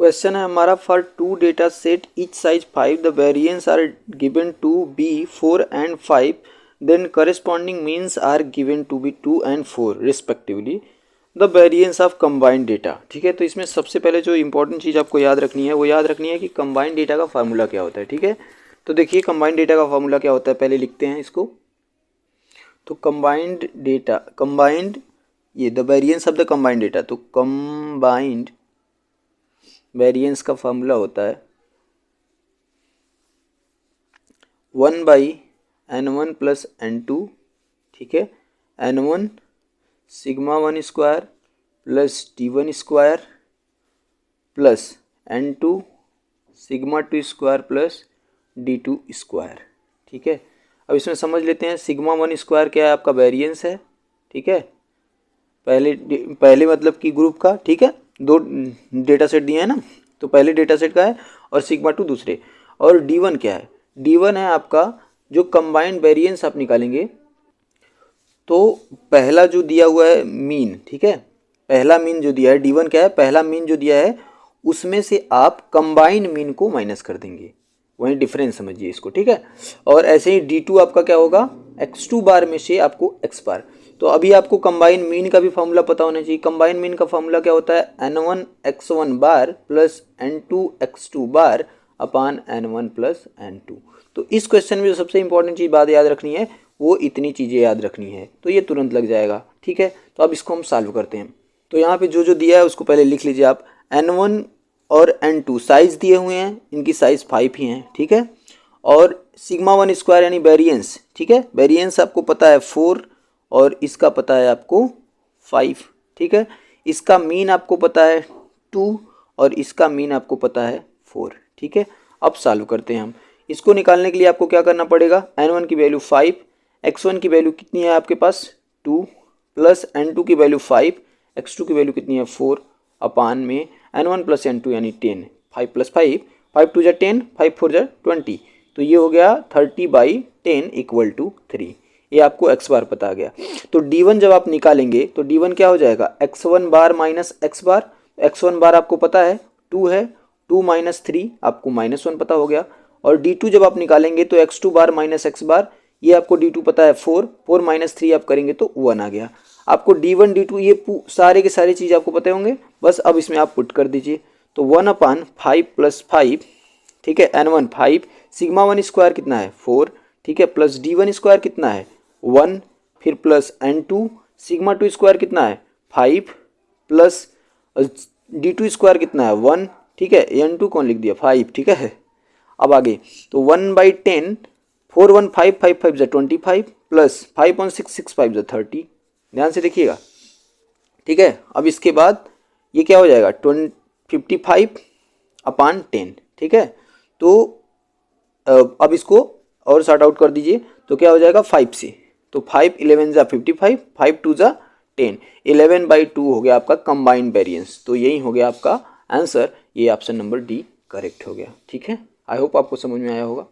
Question है हमारा, for two data set each size 5 the variance are given to be 4 and 5 then corresponding means are given to be 2 and 4 respectively the variance of combined data. ठीक है, तो इसमें सबसे पहले जो important चीज़ आपको याद रखनी है वो याद रखनी है कि कंबाइंड डेटा का फार्मूला क्या होता है। ठीक है, तो देखिए कंबाइंड डेटा का फार्मूला क्या होता है, पहले लिखते हैं इसको। तो कंबाइंड डेटा, कंबाइंड ये the variance of the combined data, तो कंबाइंड वेरिएंस का फार्मूला होता है 1/n1 प्लस n2। ठीक है, n1 sigma 1 square plus d1 square plus n2 sigma 2 square plus d2 square. ठीक है, अब इसमें समझ लेते हैं सिग्मा 1 स्क्वायर क्या है, आपका वेरिएंस है। ठीक है, पहले मतलब कि ग्रुप का। ठीक है, दो डेटा सेट दिए हैं ना, तो पहले डेटा सेट का है और सिग्मा 2 दूसरे। और d1 क्या है, d1 है आपका जो कंबाइंड वेरिएंस आप निकालेंगे तो पहला जो दिया हुआ है मीन। ठीक है, पहला मीन जो दिया है d1 क्या है, पहला मीन जो दिया है उसमें से आप कंबाइंड मीन को माइनस कर देंगे, वही डिफरेंस समझिए इसको। ठीक है, और ऐसे ही d2 आपका क्या होगा, x2 बार में से आपको x बार। तो अभी आपको कंबाइन मीन का भी फॉर्मूला पता होना चाहिए। कंबाइन मीन का फॉर्मूला क्या होता है, n1 x1 बार प्लस n2 x2 बार अपान n1 प्लस n2। तो इस क्वेश्चन में जो सबसे इंपॉर्टेंट चीज़ बात याद रखनी है वो इतनी चीज़ें याद रखनी है, तो ये तुरंत लग जाएगा। ठीक है, तो अब इसको हम सॉल्व करते हैं। तो यहाँ पे जो जो दिया है उसको पहले लिख लीजिए आप। n1 और n2 साइज दिए हुए हैं, इनकी साइज 5 ही हैं। ठीक है, और सिग्मा 1 स्क्वायर यानी वेरिएंस। ठीक है, वेरिएंस आपको पता है 4 और इसका पता है आपको 5। ठीक है, इसका मीन आपको पता है 2 और इसका मीन आपको पता है 4। ठीक है, अब सॉल्व करते हैं हम। इसको निकालने के लिए आपको क्या करना पड़ेगा, n1 की वैल्यू 5, x1 की वैल्यू कितनी है आपके पास 2 प्लस n2 की वैल्यू 5, x2 की वैल्यू कितनी है 4 अपान में n1 प्लस n2 यानी 10। 5 प्लस 5, 5 2 जा 10, 5 4 जा 20, तो ये हो गया 30/10 इक्वल टू 3। ये आपको x बार पता आ गया। तो d1 जब आप निकालेंगे तो d1 क्या हो जाएगा, x1 बार माइनस x बार। x1 बार आपको पता है 2 है, 2 माइनस 3 आपको -1 पता हो गया। और d2 जब आप निकालेंगे तो x2 बार माइनस x बार, ये आपको d2 पता है 4, 4 माइनस 3 आप करेंगे तो 1 आ गया। आपको d1 d2 ये सारे के सारे चीज़ आपको पता होंगे, बस अब इसमें आप पुट कर दीजिए। तो 1/5 प्लस 5, ठीक है, n1 5, सिग्मा 1 स्क्वायर कितना है 4, ठीक है, प्लस d1 स्क्वायर कितना है 1, फिर प्लस n2 सिग्मा 2 स्क्वायर कितना है 5, प्लस d2 स्क्वायर कितना है 1। ठीक है, n2 कौन लिख दिया 5। ठीक है, अब आगे तो 1/10, 4 1 5 5 5 जा 25 प्लस 5 1 6 6 5 जा 30। ध्यान से देखिएगा। ठीक है, अब इसके बाद ये क्या हो जाएगा 55/10। ठीक है, तो अब इसको और सॉर्ट आउट कर दीजिए तो क्या हो जाएगा 5 से, तो 5 11 जा 55, 5 2 जा 10, 11/2 हो गया आपका कंबाइंड वेरिएंस। तो यही हो गया आपका आंसर, ये ऑप्शन नंबर डी करेक्ट हो गया। ठीक है, आई होप आपको समझ में आया होगा।